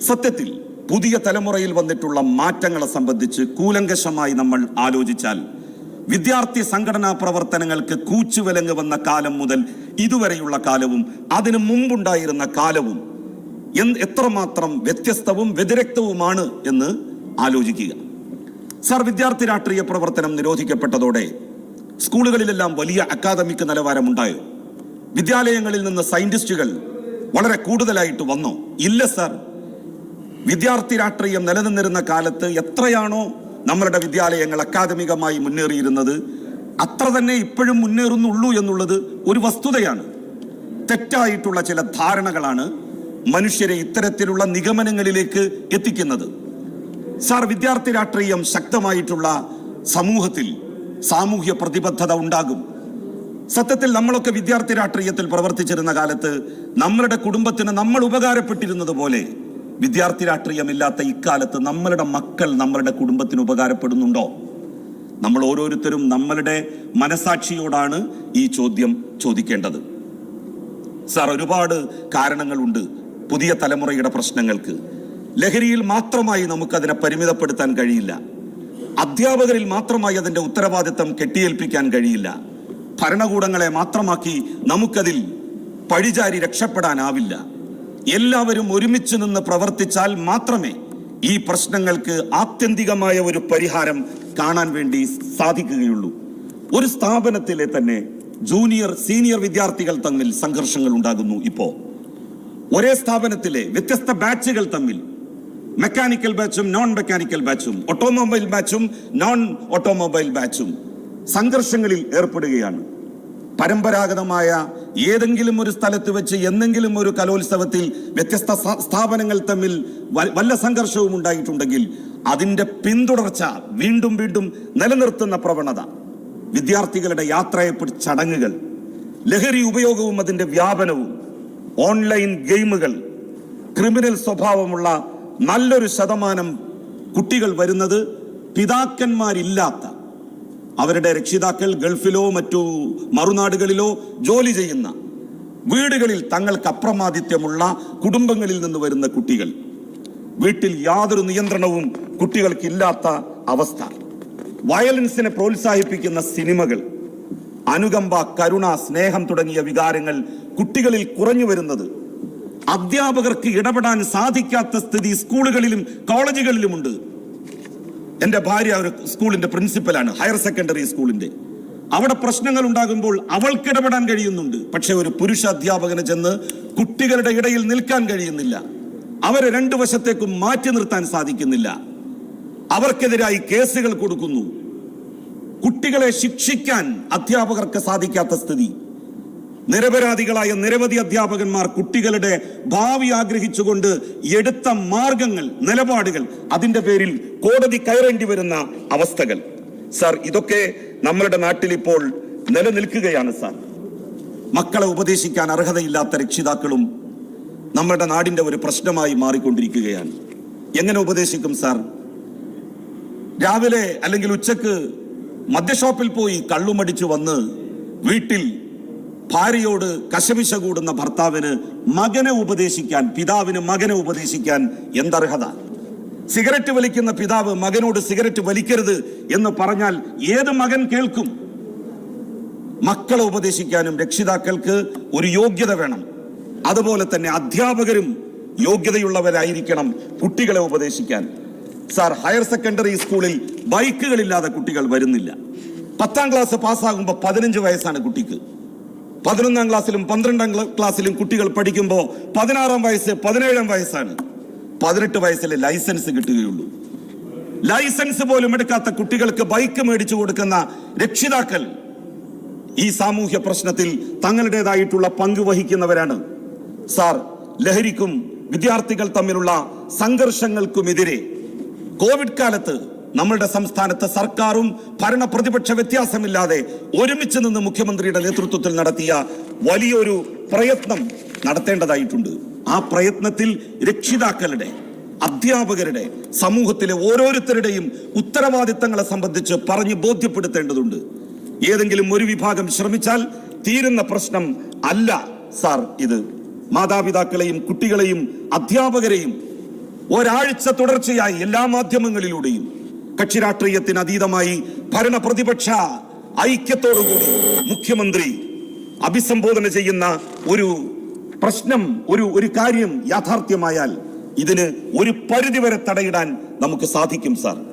സത്യത്തിൽ പുതിയ തലമുറയിൽ വന്നിട്ടുള്ള മാറ്റങ്ങളെ സംബന്ധിച്ച് കൂലങ്കഷമായി നമ്മൾ ആലോചിച്ചാൽ വിദ്യാർത്ഥി സംഘടനാ പ്രവർത്തനങ്ങൾക്ക് കൂച്ചുവിലങ്ങ് വന്ന കാലം മുതൽ ഇതുവരെയുള്ള കാലവും അതിനു മുമ്പുണ്ടായിരുന്ന കാലവും എത്രമാത്രം വ്യത്യസ്തവും വ്യതിരക്തവുമാണ് എന്ന് ആലോചിക്കുക. സർ, വിദ്യാർത്ഥി രാഷ്ട്രീയ പ്രവർത്തനം നിരോധിക്കപ്പെട്ടതോടെ സ്കൂളുകളിലെല്ലാം വലിയ അക്കാദമിക് നിലവാരമുണ്ടായോ? വിദ്യാലയങ്ങളിൽ നിന്ന് സയന്റിസ്റ്റുകൾ വളരെ കൂടുതലായിട്ട് വന്നോ? ഇല്ല സർ. വിദ്യാർത്ഥി രാഷ്ട്രീയം നിലനിന്നിരുന്ന കാലത്ത് എത്രയാണോ നമ്മളുടെ വിദ്യാലയങ്ങൾ അക്കാദമികമായി മുന്നേറിയിരുന്നത് അത്ര തന്നെ ഇപ്പോഴും മുന്നേറുന്നുള്ളൂ എന്നുള്ളത് ഒരു വസ്തുതയാണ്. തെറ്റായിട്ടുള്ള ചില ധാരണകളാണ് മനുഷ്യരെ ഇത്തരത്തിലുള്ള നിഗമനങ്ങളിലേക്ക് എത്തിക്കുന്നത്. സാർ, വിദ്യാർത്ഥി രാഷ്ട്രീയം ശക്തമായിട്ടുള്ള സമൂഹത്തിൽ സാമൂഹ്യ പ്രതിബദ്ധത ഉണ്ടാകും. സത്യത്തിൽ നമ്മളൊക്കെ വിദ്യാർത്ഥി രാഷ്ട്രീയത്തിൽ പ്രവർത്തിച്ചിരുന്ന കാലത്ത് നമ്മളുടെ കുടുംബത്തിന് നമ്മൾ ഉപകാരപ്പെട്ടിരുന്നത് പോലെ വിദ്യാർത്ഥി രാഷ്ട്രീയമില്ലാത്ത ഇക്കാലത്ത് നമ്മളുടെ മക്കൾ നമ്മളുടെ കുടുംബത്തിന് ഉപകാരപ്പെടുന്നുണ്ടോ? നമ്മൾ ഓരോരുത്തരും നമ്മളുടെ മനസാക്ഷിയോടാണ് ഈ ചോദ്യം ചോദിക്കേണ്ടത്. സാർ, ഒരുപാട് കാരണങ്ങളുണ്ട് പുതിയ തലമുറയുടെ പ്രശ്നങ്ങൾക്ക്. ലഹരിയിൽ മാത്രമായി നമുക്കതിനെ പരിമിതപ്പെടുത്താൻ കഴിയില്ല. അധ്യാപകരിൽ മാത്രമായി അതിന്റെ ഉത്തരവാദിത്തം കെട്ടിയേൽപ്പിക്കാൻ കഴിയില്ല. ഭരണകൂടങ്ങളെ മാത്രമാക്കി നമുക്കതിൽ പഴിചാരി രക്ഷപ്പെടാനാവില്ല. എല്ലാവരും ഒരുമിച്ച് നിന്ന് പ്രവർത്തിച്ചാൽ മാത്രമേ ഈ പ്രശ്നങ്ങൾക്ക് ആത്യന്തികമായ ഒരു പരിഹാരം കാണാൻ വേണ്ടി സാധിക്കുകയുള്ളൂ. ഒരു സ്ഥാപനത്തിലെ തന്നെ ജൂനിയർ സീനിയർ വിദ്യാർത്ഥികൾ തമ്മിൽ സംഘർഷങ്ങൾ ഉണ്ടാകുന്നു. ഇപ്പോ ഒരേ സ്ഥാപനത്തിലെ വ്യത്യസ്ത ബാച്ചുകൾ തമ്മിൽ, മെക്കാനിക്കൽ ബാച്ചും നോൺ മെക്കാനിക്കൽ ബാച്ചും, ഓട്ടോമൊബൈൽ ബാച്ചും നോൺ ഓട്ടോമൊബൈൽ ബാച്ചും സംഘർഷങ്ങളിൽ ഏർപ്പെടുകയാണ്. പരമ്പരാഗതമായ ഏതെങ്കിലും ഒരു സ്ഥലത്ത് വെച്ച് എന്തെങ്കിലും ഒരു കലോത്സവത്തിൽ വ്യത്യസ്ത സ്ഥാപനങ്ങൾ തമ്മിൽ വല്ല സംഘർഷവും ഉണ്ടായിട്ടുണ്ടെങ്കിൽ അതിന്റെ പിന്തുടർച്ച വീണ്ടും വീണ്ടും നിലനിർത്തുന്ന പ്രവണത, വിദ്യാർത്ഥികളുടെ യാത്രയപ്പ് ചടങ്ങുകൾ, ലഹരി ഉപയോഗവും അതിന്റെ വ്യാപനവും, ഓൺലൈൻ ഗെയിമുകൾ, ക്രിമിനൽ സ്വഭാവമുള്ള നല്ലൊരു ശതമാനം കുട്ടികൾ വരുന്നത് പിതാക്കന്മാരില്ലാത്ത, അവരുടെ രക്ഷിതാക്കൾ ഗൾഫിലോ മറ്റു മറുനാടുകളിലോ ജോലി ചെയ്യുന്ന, വീടുകളിൽ തങ്ങൾക്ക് അപ്രമാദിത്യമുള്ള കുടുംബങ്ങളിൽ നിന്ന് വരുന്ന കുട്ടികൾ, വീട്ടിൽ യാതൊരു നിയന്ത്രണവും കുട്ടികൾക്കില്ലാത്ത അവസ്ഥ, വയലൻസിനെ പ്രോത്സാഹിപ്പിക്കുന്ന സിനിമകൾ, അനുകമ്പ, കരുണ, സ്നേഹം തുടങ്ങിയ വികാരങ്ങൾ കുട്ടികളിൽ കുറഞ്ഞു വരുന്നത്, അധ്യാപകർക്ക് ഇടപെടാൻ സാധിക്കാത്ത സ്ഥിതി സ്കൂളുകളിലും കോളേജുകളിലുമുണ്ട്. എന്റെ ഭാര്യ ഒരു സ്കൂളിന്റെ പ്രിൻസിപ്പലാണ്, ഹയർ സെക്കൻഡറി സ്കൂളിന്റെ. അവിടെ പ്രശ്നങ്ങൾ ഉണ്ടാകുമ്പോൾ അവൾക്ക് ഇടപെടാൻ കഴിയുന്നുണ്ട്. പക്ഷെ ഒരു പുരുഷ അധ്യാപകന് ചെന്ന് കുട്ടികളുടെ ഇടയിൽ നിൽക്കാൻ കഴിയുന്നില്ല. അവരെ രണ്ടു വശത്തേക്കും മാറ്റി നിർത്താൻ സാധിക്കുന്നില്ല. അവർക്കെതിരായി കേസുകൾ കൊടുക്കുന്നു. കുട്ടികളെ ശിക്ഷിക്കാൻ അധ്യാപകർക്ക് സാധിക്കാത്ത സ്ഥിതി. നിരപരാധികളായ നിരവധി അധ്യാപകന്മാർ കുട്ടികളുടെ ഭാവി ആഗ്രഹിച്ചുകൊണ്ട് എടുത്ത മാർഗങ്ങൾ, നിലപാടുകൾ, അതിന്റെ പേരിൽ കോടതി കയറേണ്ടി വരുന്ന അവസ്ഥകൾ. സാർ, ഇതൊക്കെ നമ്മളുടെ നാട്ടിൽ ഇപ്പോൾ നിലനിൽക്കുകയാണ്. സാർ, മക്കളെ ഉപദേശിക്കാൻ അർഹതയില്ലാത്ത രക്ഷിതാക്കളും നമ്മുടെ നാടിന്റെ ഒരു പ്രശ്നമായി മാറിക്കൊണ്ടിരിക്കുകയാണ്. എങ്ങനെ ഉപദേശിക്കും സാർ? രാവിലെ അല്ലെങ്കിൽ ഉച്ചക്ക് മദ്യഷോപ്പിൽ പോയി കള്ളുമടിച്ചു വന്ന് വീട്ടിൽ ഭാര്യയോട് കശപിശ കൂടുന്ന ഭർത്താവിന് മകനെ ഉപദേശിക്കാൻ, പിതാവിന് മകനെ ഉപദേശിക്കാൻ എന്തർഹത? സിഗരറ്റ് വലിക്കുന്ന പിതാവ് മകനോട് സിഗരറ്റ് വലിക്കരുത് എന്ന് പറഞ്ഞാൽ ഏത് മകൻ കേൾക്കും? മക്കളെ ഉപദേശിക്കാനും രക്ഷിതാക്കൾക്ക് ഒരു യോഗ്യത വേണം. അതുപോലെ തന്നെ അധ്യാപകരും യോഗ്യതയുള്ളവരായിരിക്കണം കുട്ടികളെ ഉപദേശിക്കാൻ. സാർ, ഹയർ സെക്കൻഡറി സ്കൂളിൽ ബൈക്കുകളില്ലാതെ കുട്ടികൾ വരുന്നില്ല. 10ാം ക്ലാസ് പാസ്സാകുമ്പോൾ 15 വയസ്സാണ് കുട്ടിക്ക്. 11ാം ക്ലാസ്സിലും 12ാം ക്ലാസ്സിലും കുട്ടികൾ പഠിക്കുമ്പോൾ 16ാം വയസ്സ് 17ാം വയസ്സാണ്. 18 വയസ്സിൽ ലൈസൻസ് കിട്ടുകയുള്ളൂ. ലൈസൻസ് പോലും എടുക്കാത്ത കുട്ടികൾക്ക് ബൈക്ക് മേടിച്ചു കൊടുക്കുന്ന രക്ഷിതാക്കൾ ഈ സാമൂഹ്യ പ്രശ്നത്തിൽ തങ്ങളുടേതായിട്ടുള്ള പങ്ക് വഹിക്കുന്നവരാണ്. സാർ, ലഹരിക്കും വിദ്യാർത്ഥികൾ തമ്മിലുള്ള സംഘർഷങ്ങൾക്കുമെതിരെ കോവിഡ് കാലത്ത് നമ്മളുടെ സംസ്ഥാനത്ത് സർക്കാരും ഭരണ പ്രതിപക്ഷ വ്യത്യാസമില്ലാതെ ഒരുമിച്ച് നിന്ന് മുഖ്യമന്ത്രിയുടെ നേതൃത്വത്തിൽ നടത്തിയ വലിയൊരു പ്രയത്നം നടത്തേണ്ടതായിട്ടുണ്ട്. ആ പ്രയത്നത്തിൽ രക്ഷിതാക്കളുടെ, അധ്യാപകരുടെ, സമൂഹത്തിലെ ഓരോരുത്തരുടെയും ഉത്തരവാദിത്തങ്ങളെ സംബന്ധിച്ച് പറഞ്ഞ് ബോധ്യപ്പെടുത്തേണ്ടതുണ്ട്. ഏതെങ്കിലും ഒരു വിഭാഗം ശ്രമിച്ചാൽ തീരുന്ന പ്രശ്നം അല്ല സാർ ഇത്. മാതാപിതാക്കളെയും കുട്ടികളെയും അധ്യാപകരെയും ഒരാഴ്ച തുടർച്ചയായി എല്ലാ മാധ്യമങ്ങളിലൂടെയും കക്ഷി രാഷ്ട്രീയത്തിന് അതീതമായി ഭരണ പ്രതിപക്ഷ ഐക്യത്തോടുകൂടി മുഖ്യമന്ത്രി അഭിസംബോധന ചെയ്യുന്ന ഒരു പ്രശ്നം, ഒരു കാര്യം യാഥാർത്ഥ്യമായാൽ ഇതിന് ഒരു പരിധിവരെ തടയിടാൻ നമുക്ക് സാധിക്കും സാർ.